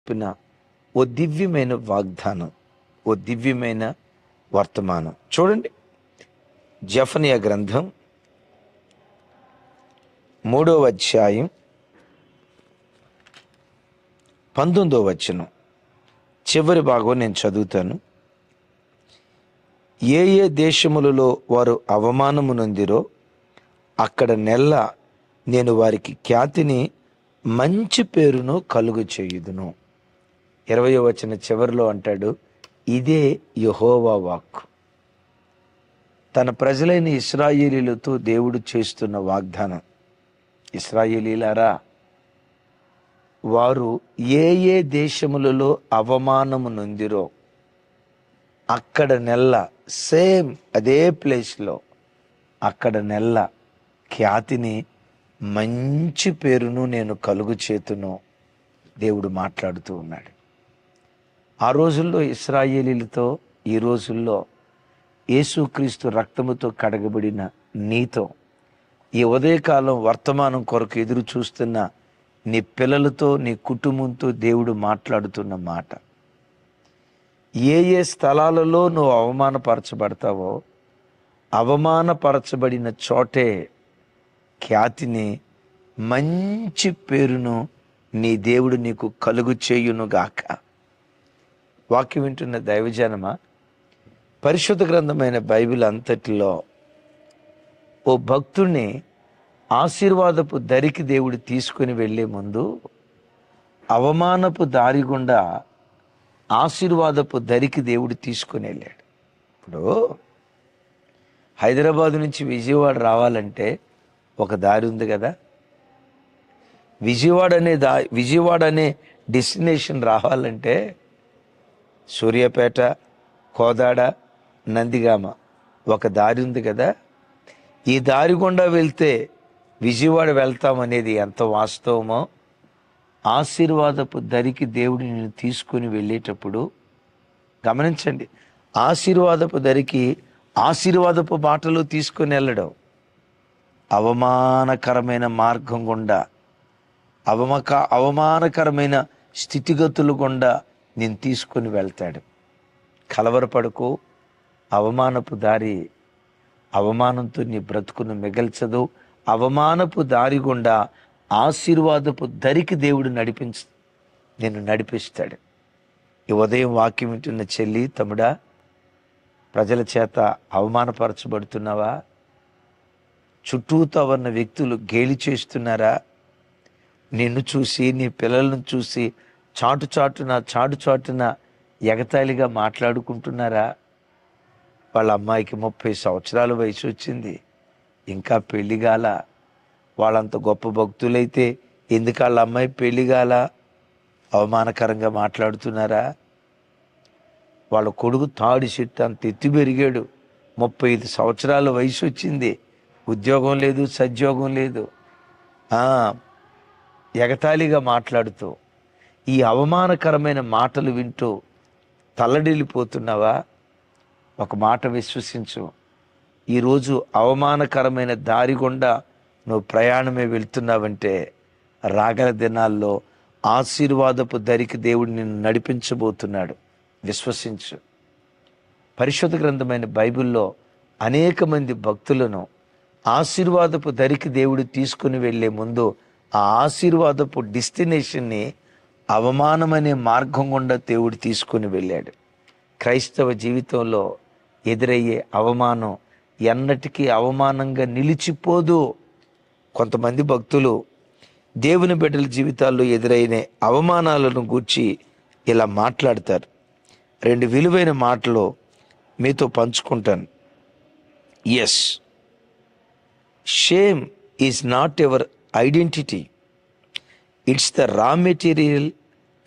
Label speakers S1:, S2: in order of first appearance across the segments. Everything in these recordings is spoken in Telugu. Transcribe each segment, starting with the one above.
S1: చెప్పిన ఓ దివ్యమైన వాగ్దానం, ఓ దివ్యమైన వర్తమానం చూడండి. జెఫన్యా గ్రంథం 3వ అధ్యాయం 19వ వచనం చివరి భాగం నేను చదువుతాను. ఏ ఏ దేశములలో వారు అవమానము నొందిరో అక్కడ నేను వారికి ఖ్యాతిని మంచి పేరును కలుగు చేయుదును. 20వ వచనం చివరిలో అంటాడు, ఇదే యెహోవా వాక్కు. తన ప్రజలైన ఇశ్రాయేలీలతో దేవుడు చేస్తున్న వాగ్దానం. ఇశ్రాయేలీలారా, వారు ఏ ఏ దేశములలో అవమానము నొందిరో అక్కడ సేమ్ అదే ప్లేస్లో అక్కడ ఖ్యాతిని మంచి పేరును నేను కలుగు చేతును దేవుడు మాట్లాడుతూ ఉన్నాడు. ఆ రోజుల్లో ఇశ్రాయేలీలతో, ఈ రోజుల్లో యేసుక్రీస్తు రక్తముతో కడగబడిన నీతో, ఈ ఉదయకాలం వర్తమానం కొరకు ఎదురు చూస్తున్న నీ పిల్లలతో, నీ కుటుంబంతో దేవుడు మాట్లాడుతున్న మాట. ఏ ఏ స్థలాలలో నువ్వు అవమానపరచబడతావో అవమానపరచబడిన చోటే ఖ్యాతిని మంచి పేరును నీ దేవుడు నీకు కలుగు చేయునుగాక. వాక్యం వింటున్న దైవజనమా, పరిశుద్ధ గ్రంథమైన బైబిల్ అంతటిలో ఓ భక్తుడిని ఆశీర్వాదపు దరికి దేవుడు తీసుకుని వెళ్ళే ముందు అవమానపు దారి గుండా ఆశీర్వాదపు దరికి దేవుడు తీసుకుని వెళ్ళాడు. ఇప్పుడు హైదరాబాద్ నుంచి విజయవాడ రావాలంటే ఒక దారి ఉంది కదా. విజయవాడ అనే డెస్టినేషన్ రావాలంటే సూర్యాపేట, కోదాడ, నందిగామ ఒక దారి ఉంది కదా. ఈ దారి గుండా వెళ్తే విజయవాడ వెళ్తామనేది ఎంత వాస్తవమో, ఆశీర్వాదపు దరికి దేవుడు నిన్ను తీసుకుని వెళ్ళేటప్పుడు గమనించండి. ఆశీర్వాదపు దరికి ఆశీర్వాదపు బాటలో తీసుకుని వెళ్ళడం, అవమానకరమైన మార్గం గుండా, అవమానకరమైన స్థితిగతులు గుండా నేను తీసుకుని వెళ్తాడు. కలవరపడకు. అవమానపు దారి అవమానంతో నీ బ్రతుకును మిగల్చదు. అవమానపు దారి గుండా ఆశీర్వాదపు దరికి దేవుడు నిన్ను నడిపిస్తాడు. ఈ ఉదయం వాక్యం వింటున్న చెల్లి, తమ్ముడా, ప్రజల చేత అవమానపరచబడుతున్నావా? చుట్టూతో ఉన్న వ్యక్తులు గేలి చేస్తున్నారా? నిన్ను చూసి, నీ పిల్లలను చూసి చాటున ఎగతాళిగా మాట్లాడుకుంటున్నారా? వాళ్ళ అమ్మాయికి 30 సంవత్సరాల వయసు వచ్చింది, ఇంకా పెళ్లి గాల. వాళ్ళంత గొప్ప భక్తులైతే ఎందుకు వాళ్ళ అమ్మాయి పెళ్లి గాల? అవమానకరంగా మాట్లాడుతున్నారా? వాళ్ళ కొడుకు తాడి చెట్టు అంత ఎత్తి పెరిగాడు, 35 సంవత్సరాల వయసు వచ్చింది, ఉద్యోగం లేదు, సద్యోగం లేదు, ఎగతాళిగా మాట్లాడుతూ ఈ అవమానకరమైన మాటలు వింటూ తల్లడిల్లిపోతున్నావా? ఒక మాట విశ్వసించు. ఈరోజు అవమానకరమైన దారి గుండా నువ్వు ప్రయాణమే వెళ్తున్నావంటే రాగల దినాల్లో ఆశీర్వాదపు దరికి దేవుడు నిన్ను నడిపించబోతున్నాడు. విశ్వసించు. పరిశుద్ధ గ్రంథమైన బైబిల్లో అనేక మంది భక్తులను ఆశీర్వాదపు దరికి దేవుడు తీసుకుని వెళ్ళే ముందు ఆ ఆశీర్వాదపు డెస్టినేషన్ని అవమానమనే మార్గం గుండా దేవుడు తీసుకుని వెళ్ళాడు. క్రైస్తవ జీవితంలో ఎదురయ్యే అవమానం ఎన్నటికీ అవమానంగా నిలిచిపోదు. కొంతమంది భక్తులు దేవుని బిడ్డల జీవితాల్లో ఎదురైన అవమానాలను గూర్చి ఇలా మాట్లాడతారు. 2 విలువైన మాటలు మీతో పంచుకుంటాను. Yes, shame is not your identity, it's the raw material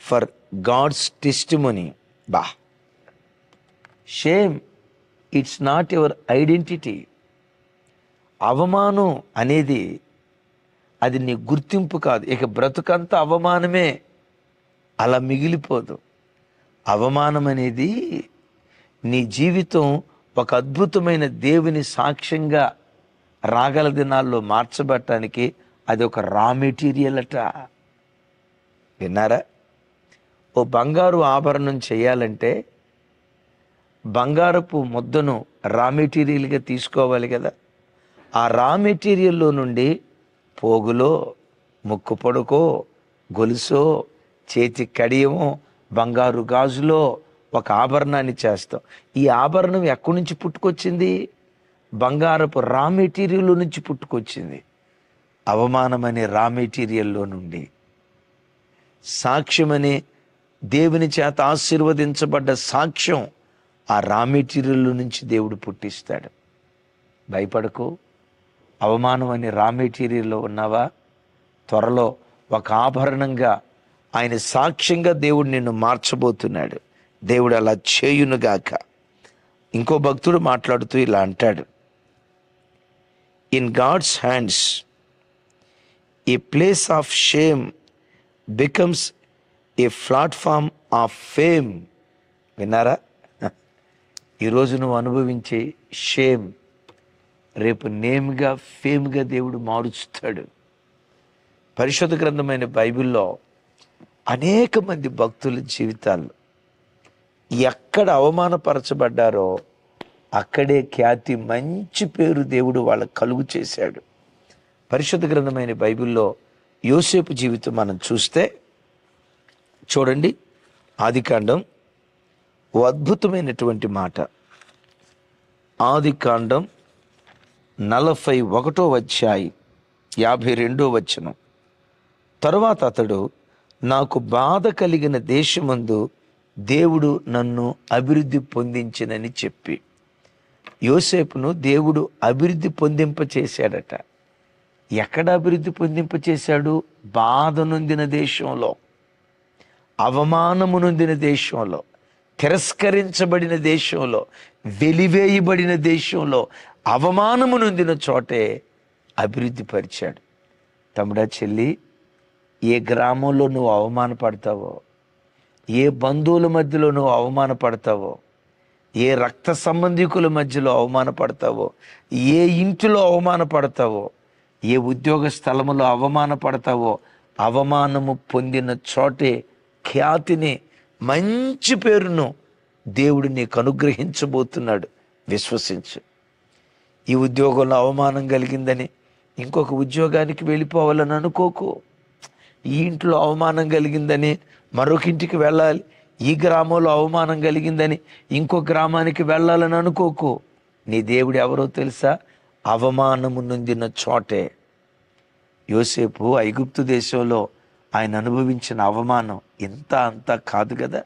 S1: for God's testimony. Shame it's not your identity. అవమానం అనేది అది నీ గుర్తింపు కాదు. ఇక బ్రతుకంతా అవమానమే, అలా మిగిలిపోదు. అవమానం అనేది నీ జీవితం ఒక అద్భుతమైన దేవుని సాక్ష్యంగా రాగల దినాల్లో మార్చబడటానికి అది ఒక రా మెటీరియల్ అట. విన్నారా? ఓ ఓ బంగారు ఆభరణం చేయాలంటే బంగారపు ముద్దను రా మెటీరియల్గా తీసుకోవాలి కదా. ఆ రా మెటీరియల్లో నుండి పోగులో, ముక్కు పొడకో, గొలుసో, చేతి కడియమో, బంగారు గాజులో ఒక ఆభరణాన్ని చేస్తాం. ఈ ఆభరణం ఎక్కడి నుంచి పుట్టుకొచ్చింది? బంగారపు రా మెటీరియల్ నుంచి పుట్టుకొచ్చింది. అవమానమనే రా మెటీరియల్లో నుండి, సాక్ష్యమనే దేవుని చేత ఆశీర్వదించబడ్డ సాక్ష్యం ఆ రా మెటీరియల్ నుంచి దేవుడు పుట్టిస్తాడు. భయపడకు. అవమానం అనే రా మెటీరియల్లో ఉన్నావా? త్వరలో ఒక ఆభరణంగా ఆయన సాక్ష్యంగా దేవుడు నిన్ను మార్చబోతున్నాడు. దేవుడు అలా చేయునుగాక. ఇంకో భక్తుడు మాట్లాడుతూ ఇలా అంటాడు, in God's hands a place of shame becomes a platform of fame. విన్నారా? ఈరోజు నువ్వు అనుభవించే షేమ్ రేపు నేమ్గా, ఫేమ్గా దేవుడు మారుస్తాడు. పరిశుద్ధ గ్రంథమైన బైబిల్లో అనేక మంది భక్తుల జీవితాల్లో ఎక్కడ అవమానపరచబడ్డారో అక్కడే ఖ్యాతి, మంచి పేరు దేవుడు వాళ్ళకు కలుగు చేశాడు. పరిశుద్ధ గ్రంథమైన బైబిల్లో యోసేపు జీవితం మనం చూస్తే చూడండి, ఆదికాండం ఓ అద్భుతమైనటువంటి మాట. ఆదికాండం 41వ అధ్యాయం 52వ వచనం. తరువాత అతడు, నాకు బాధ కలిగిన దేశమందు దేవుడు నన్ను అభివృద్ధి పొందించినని చెప్పి, యోసేపును దేవుడు అభివృద్ధి పొందింపచేశాడట. ఎక్కడ అభివృద్ధి పొందింపచేశాడు? బాధ నొందిన దేశంలో, అవమానము నొందిన దేశంలో, తిరస్కరించబడిన దేశంలో, వెలివేయబడిన దేశంలో, అవమానము నొందిన చోటే అభివృద్ధి పరిచాడు. తమ్ముడా, చెల్లి, ఏ గ్రామంలో నువ్వు అవమానపడతావో, ఏ బంధువుల మధ్యలో నువ్వు అవమానపడతావో, ఏ రక్త సంబంధికుల మధ్యలో అవమానపడతావో, ఏ ఇంటిలో అవమానపడతావో, ఏ ఉద్యోగ స్థలములో అవమానపడతావో, అవమానము పొందిన చోటే ఖ్యాతిని, మంచి పేరును దేవుడు నీకు అనుగ్రహించబోతున్నాడు. విశ్వసించు. ఈ ఉద్యోగంలో అవమానం కలిగిందని ఇంకొక ఉద్యోగానికి వెళ్ళిపోవాలని అనుకోకు. ఈ ఇంట్లో అవమానం కలిగిందని మరొక ఇంటికి వెళ్ళాలి, ఈ గ్రామంలో అవమానం కలిగిందని ఇంకో గ్రామానికి వెళ్ళాలని అనుకోకు. నీ దేవుడు ఎవరో తెలుసా? అవమానము నొందిన చోటే. యోసేపు ఐగుప్తు దేశంలో ఆయన అనుభవించిన అవమానం ఇంత అంతా కాదు కదా.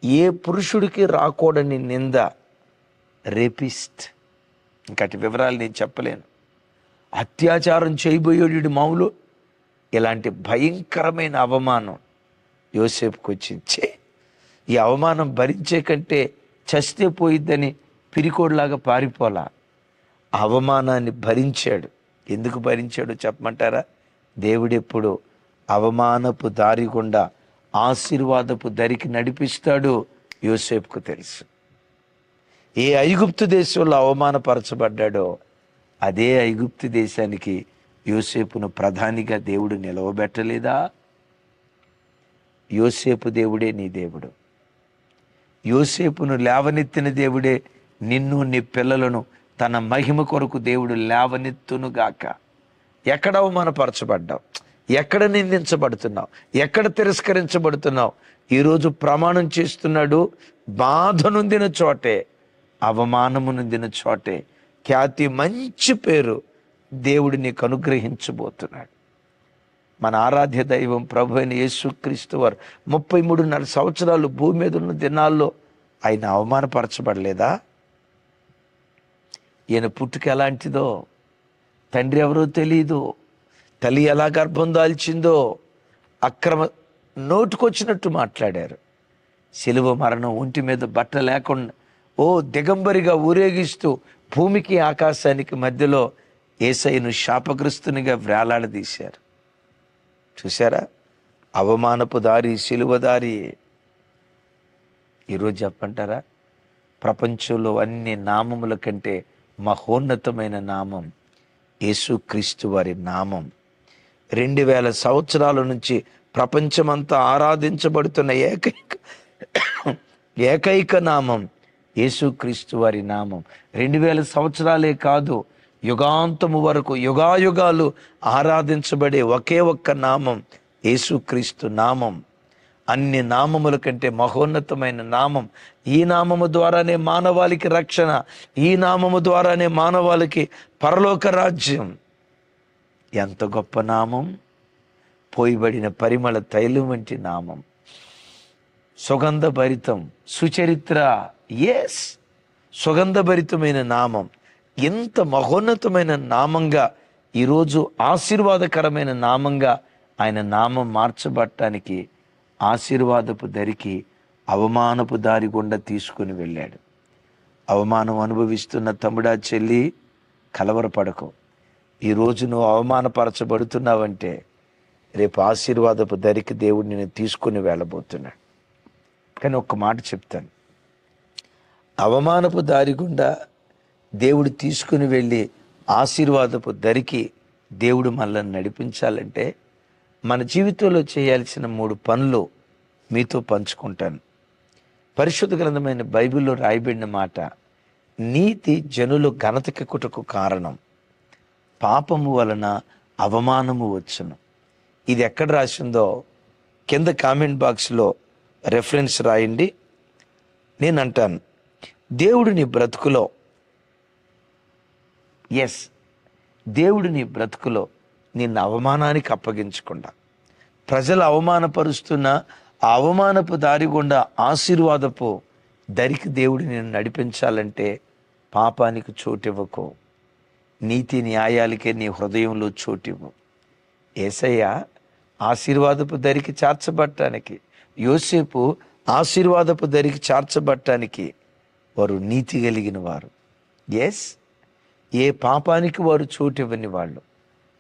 S1: ఏ పురుషుడికి రాకూడని నింద, రేపిస్ట్, ఇంకటి వివరాలు నేను చెప్పలేను. అత్యాచారం చేయబోయేడు మామూలు, ఇలాంటి భయంకరమైన అవమానం యోసేపుకి వచ్చింది. ఈ అవమానం భరించే కంటే చస్తే పోయిద్దని పిరికోడ్లాగా పారిపోలా. అవమానాన్ని భరించాడు. ఎందుకు భరించాడో చెప్పమంటారా? దేవుడెప్పుడు అవమానపు దారి గుండా ఆశీర్వాదపు దరికి నడిపిస్తాడు యోసేపుకు తెలుసు. ఏ ఐగుప్తు దేశంలో అవమానపరచబడ్డాడో అదే ఐగుప్తు దేశానికి యోసేపును ప్రధానిగా దేవుడు నిలవబెట్టలేదా? యోసేపు దేవుడే నీ దేవుడు. యోసేపును లేవనెత్తిన దేవుడే నిన్ను, నీ పిల్లలను తన మహిమ కొరకు దేవుడు లేవనెత్తునుగాక. ఎక్కడ అవమానపరచబడ్డావు? ఎక్కడ నిందించబడుతున్నావు? ఎక్కడ తిరస్కరించబడుతున్నావు? ఈరోజు ప్రమాణం చేస్తున్నాడు, బాధ నొందిన చోటే, అవమానము నొందిన చోటే ఖ్యాతి, మంచి పేరు దేవుడు నీకు అనుగ్రహించబోతున్నాడు. మన ఆరాధ్య దైవం ప్రభు అయిన యేసుక్రీస్తు వారు 33.5 సంవత్సరాలు భూమి మీద ఉన్న దినాల్లో ఆయన అవమానపరచబడలేదా? ఈయన పుట్టుక ఎలాంటిదో, తండ్రి ఎవరో తెలియదు, తల్లి ఎలా గర్భం దాల్చిందో, అక్రమ నోటుకొచ్చినట్టు మాట్లాడారు. శిలువ మరణం, ఒంటి మీద బట్ట లేకుండా దిగంబరిగా ఊరేగిస్తూ భూమికి ఆకాశానికి మధ్యలో యేసయ్యను శాపగ్రస్తునిగా వేలాడదీశారు. చూసారా? అవమానపు దారి, శిలువ దారి. ఈరోజు చెప్పంటారా? ప్రపంచంలో అన్ని నామముల కంటే మహోన్నతమైన నామం యేసుక్రీస్తు వారి నామం. 2000 సంవత్సరాల నుంచి ప్రపంచమంతా ఆరాధించబడుతున్న ఏకైక నామం యేసుక్రీస్తు వారి నామం. 2000 సంవత్సరాలే కాదు, యుగాంతము వరకు యుగాయుగాలు ఆరాధించబడే ఒకే ఒక్క నామం యేసుక్రీస్తు నామం. అన్ని నామముల కంటే మహోన్నతమైన నామం. ఈ నామము ద్వారానే మానవాళికి రక్షణ, ఈ నామము ద్వారానే మానవాళికి పరలోక రాజ్యం. ఎంత గొప్ప నామం! పోయిబడిన పరిమళ తైలం వంటి నామం, సుగంధభరితం, సుచరిత్ర. ఎస్, సుగంధభరితమైన నామం. ఎంత మహోన్నతమైన నామంగా, ఈరోజు ఆశీర్వాదకరమైన నామంగా ఆయన నామం మార్చబడటానికి ఆశీర్వాదపు దరికి అవమానపు దారి గుండా తీసుకుని వెళ్ళాడు. అవమానం అనుభవిస్తున్న తమ్ముడా, చెల్లి, కలవరపడకు. ఈరోజు నువ్వు అవమానపరచబడుతున్నావంటే రేపు ఆశీర్వాదపు దరికి దేవుడు నిన్ను తీసుకుని వెళ్ళబోతున్నాడు. కానీ ఒక్క మాట చెప్తాను, అవమానపు దారి గుండా దేవుడు తీసుకుని వెళ్ళి ఆశీర్వాదపు దరికి దేవుడు మనల్ని నడిపించాలంటే మన జీవితంలో చేయాల్సిన 3 పనులు మీతో పంచుకుంటాను. పరిశుద్ధ గ్రంథమైన బైబిల్లో రాయబడిన మాట, నీతి జనులు ఘనతకెక్కుటకు కారణం, పాపము వలన అవమానము వచ్చును. ఇది ఎక్కడ రాసిందో కింద కామెంట్ బాక్స్లో రెఫరెన్స్ రాయండి. నేను అంటాను, దేవుడు నీ బ్రతుకులో, దేవుడు నీ బ్రతుకులో నిన్ను అవమానానికి అప్పగించకుండా, ప్రజలు అవమానపరుస్తున్న ఆ అవమానపు దారి గుండా ఆశీర్వాదపు దరికి దేవుడు నిన్ను నడిపించాలంటే పాపానికి చోటివ్వకు, నీతి న్యాయాలకే నీ హృదయంలో చోటివ్వు. యేసయ్య ఆశీర్వాదపు దరికి చేర్చబట్టానికి, యోసేపు ఆశీర్వాదపు దరికి చేర్చబట్టానికి వారు నీతి కలిగిన వారు. ఏ పాపానికి వారు చోటివ్వని వాళ్ళు.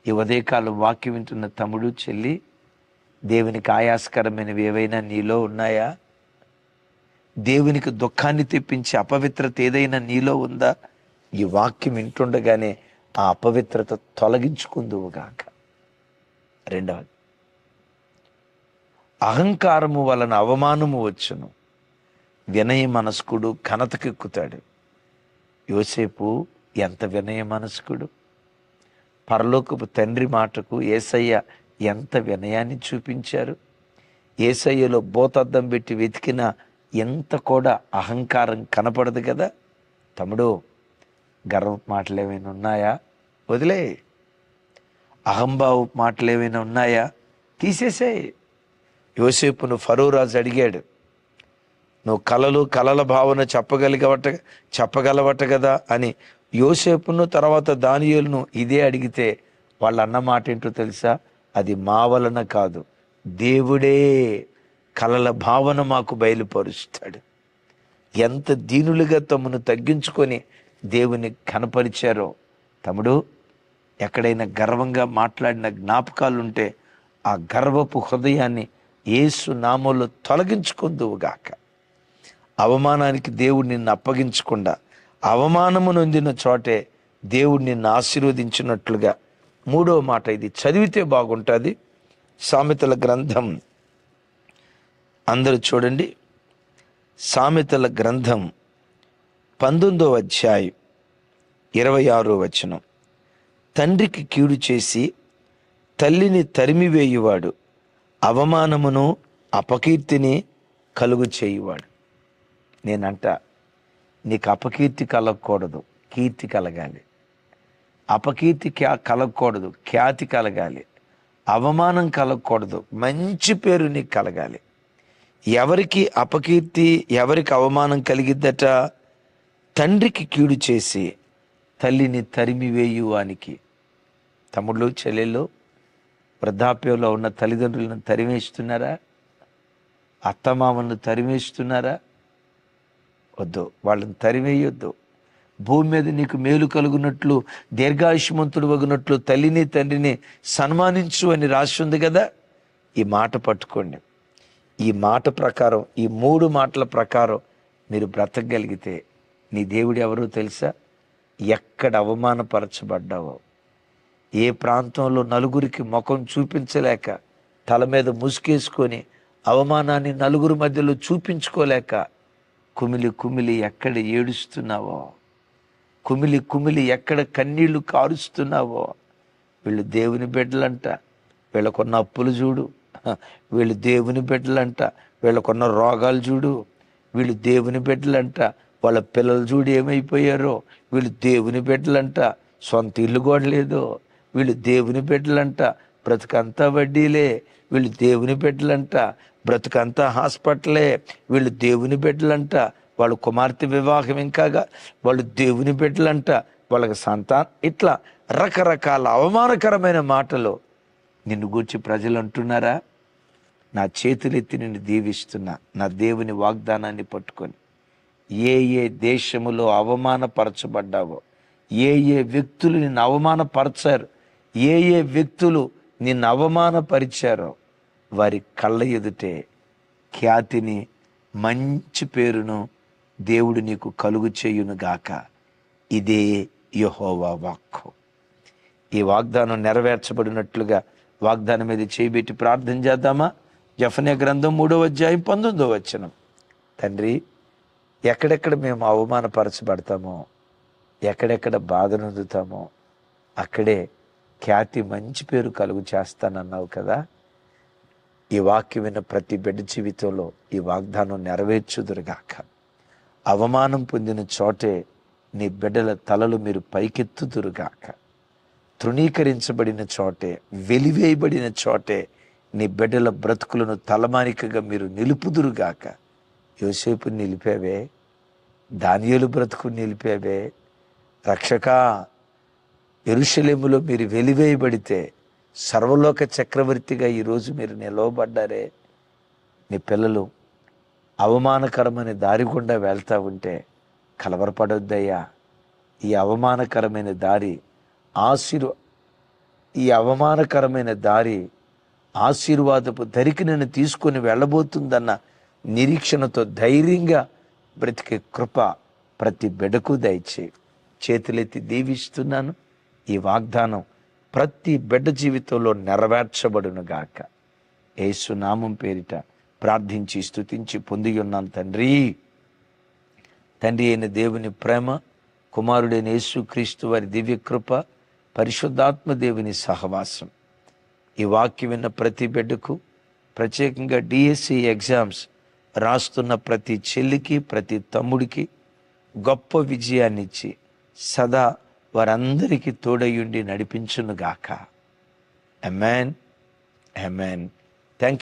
S1: ఈ ఉదయకాలం వాక్యం వింటున్న తమ్ముడు, చెల్లి, దేవునికి ఆయాస్కరమైనవి ఏవైనా నీలో ఉన్నాయా? దేవునికి దుఃఖాన్ని తెప్పించే అపవిత్రత ఏదైనా నీలో ఉందా? ఈ వాక్యం వింటుండగానే ఆ అపవిత్రత తొలగించుకుందువుగాక. రెండవది, అహంకారము వలన అవమానము వచ్చును, వినయ మనస్కుడు ఘనతకెక్కుతాడు. యోసేపు ఎంత వినయ మనస్కుడు! పరలోకపు తండ్రి మాటకు యేసయ్య ఎంత వినయాన్ని చూపించారు. యేసయ్యలో బోతద్దం పెట్టి వెతికినా ఎంత కూడా అహంకారం కనపడదు కదా. తమ్ముడు, గర్వ మాటలు ఏమైనా ఉన్నాయా? వదిలే. అహంభావ మాటలు ఏమైనా ఉన్నాయా? తీసేసాయి. యోసేపును ఫరో రాజు అడిగాడు, నువ్వు కలల భావన చెప్పగలవట కదా అని. యోసేపును తర్వాత దానియేలును ఇదే అడిగితే వాళ్ళు అన్న మాట ఏంటో తెలుసా? అది మా వలన కాదు, దేవుడే కలల భావన మాకు బయలుపరుస్తాడు. ఎంత దీనులుగా తమను తగ్గించుకొని దేవుని కనపరిచారో. తమ్ముడు, ఎక్కడైనా గర్వంగా మాట్లాడిన జ్ఞాపకాలుంటే ఆ గర్వపు హృదయాన్ని యేసు నామంలో తొలగించుకుందువుగాక. అవమానానికి దేవుడు నిన్ను అప్పగించకుండా, అవమానము నొందిన చోటే దేవుడు నిన్ను ఆశీర్వదించినట్లుగా. మూడో మాట, ఇది చదివితే బాగుంటుంది. సామెతల గ్రంథం, అందరూ చూడండి, సామెతల గ్రంథం 19వ అధ్యాయం 26వ వచనం. తండ్రికి కీడు చేసి తల్లిని తరిమివేయువాడు అవమానమును అపకీర్తిని కలుగు చేయువాడు. నేనంట, నీకు అపకీర్తి కలగకూడదు, కీర్తి కలగాలి. అపకీర్తి కలగకూడదు, ఖ్యాతి కలగాలి. అవమానం కలగకూడదు, మంచి పేరు నీకు కలగాలి. ఎవరికి అపకీర్తి, ఎవరికి అవమానం కలిగిద్దట? తండ్రికి కీడు చేసి తల్లిని తరిమివేయువానికి. తమ్ముళ్ళు, చెల్లెళ్ళు, వృద్ధాప్యంలో ఉన్న తల్లిదండ్రులను తరిమేస్తున్నారా? అత్తమామలను తరిమేస్తున్నారా? వద్దు, వాళ్ళని తరివేయొద్దు. భూమి మీద నీకు మేలు కలుగునట్లు, దీర్ఘాయుష్మంతుడు వగునట్లు తల్లిని తండ్రిని సన్మానించు అని రాసి ఉంది కదా. ఈ మాట పట్టుకోండి. ఈ మాట ప్రకారం, ఈ 3 మాటల ప్రకారం మీరు బ్రతకగలిగితే నీ దేవుడు ఎవరో తెలుసా? ఎక్కడ అవమానపరచబడ్డావో, ఏ ప్రాంతంలో నలుగురికి ముఖం చూపించలేక తల మీద ముసుకేసుకొని అవమానాన్ని నలుగురు మధ్యలో చూపించుకోలేక కుమిలి కుమిలి ఎక్కడ ఏడుస్తున్నావో, కుమిలి కుమిలి ఎక్కడ కన్నీళ్లు కారుస్తున్నావో, వీళ్ళు దేవుని బిడ్డలంట, వీళ్ళకున్న అప్పులు చూడు, వీళ్ళు దేవుని బిడ్డలంట, వీళ్ళకున్న రోగాలు చూడు, వీళ్ళు దేవుని బిడ్డలంట, వాళ్ళ పిల్లలు చూడు ఏమైపోయారో, వీళ్ళు దేవుని బిడ్డలంట, సొంత ఇల్లు కూడా లేదు, వీళ్ళు దేవుని బిడ్డలంట, బ్రతుకంతా వడ్డీలే, వీళ్ళు దేవుని బిడ్డలంట, బ్రతుకంతా హాస్పిటలే, వీళ్ళు దేవుని బిడ్డలంట, వాళ్ళ కుమార్తె వివాహం ఇంకాగా, వాళ్ళు దేవుని బిడ్డలంట, వాళ్ళకి సంతానం, ఇట్లా రకరకాల అవమానకరమైన మాటలు నిన్ను గూర్చి ప్రజలు అంటున్నారా? నా చేతులెత్తి నిన్ను దీవిస్తున్నా, నా దేవుని వాగ్దానాన్ని పట్టుకొని ఏ ఏ దేశములో అవమానపరచబడ్డావో, ఏ ఏ వ్యక్తులు నిన్ను అవమానపరచారు, ఏ ఏ వ్యక్తులు నిన్ను అవమానపరిచారో వారి కళ్ళ ఎదుటే ఖ్యాతిని, మంచి పేరును దేవుడు నీకు కలుగు చేయునుగాక. ఇదే యెహోవా వాక్కు. ఈ వాగ్దానం నెరవేర్చబడినట్లుగా వాగ్దానం మీద చేయబెట్టి ప్రార్థన చేద్దామా? యెఫన్యా గ్రంథం 3వ అధ్యాయం 19వ వచనం. తండ్రి, ఎక్కడెక్కడ మేము అవమానపరచబడతామో, ఎక్కడెక్కడ బాధ నొందుతామో అక్కడే ఖ్యాతి, మంచి పేరు కలుగు చేస్తానన్నావు కదా. ఈ వాక్యం విన్న ప్రతి బిడ్డ జీవితంలో ఈ వాగ్దానం నెరవేర్చుదురుగాక. అవమానం పొందిన చోటే నీ బిడ్డల తలలు మీరు పైకెత్తుదురుగాక. తృణీకరించబడిన చోటే, వెలివేయబడిన చోటే నీ బిడ్డల బ్రతుకులను తలమానికగా మీరు నిలుపుదురుగాక. యోసేపు నిలిపావే, దానియేలు బ్రతుకు నిలిపావే. రక్షకా, యెరూషలేములో మీరు వెలివేయబడితే సర్వలోక చక్రవర్తిగా ఈరోజు మీరు నిలవబడ్డారే. నీ పిల్లలు అవమానకరమైన దారి గుండా వెళ్తా ఉంటే కలవరపడొద్దయ్యా. ఈ అవమానకరమైన దారి ఆశీర్వాదపు ధరికి నన్ను తీసుకొని వెళ్ళబోతుందన్న నిరీక్షణతో ధైర్యంగా బ్రతికే కృప ప్రతి బిడ్డకు దయచేయి. చేతులెత్తి దీవిస్తున్నాను. ఈ వాగ్దానం ప్రతి బిడ్డ జీవితంలో నెరవేర్చబడును గాక. యేసు నామం పేరిట ప్రార్థించి స్తుతించి పొంది ఉన్నాను తండ్రి. తండ్రి అయిన దేవుని ప్రేమ, కుమారుడైన యేసుక్రీస్తు వారి దివ్య కృప, పరిశుద్ధాత్మ దేవుని సహవాసం ఈ వాక్యం విన్న ప్రతి బిడ్డకు, ప్రత్యేకంగా డిఎస్సి ఎగ్జామ్స్ రాస్తున్న ప్రతి చెల్లికి, ప్రతి తమ్ముడికి గొప్ప విజయాన్ని ఇచ్చి సదా వారందరికీ తోడయుండి నడిపించునుగాక. ఆమేన్, ఆమేన్.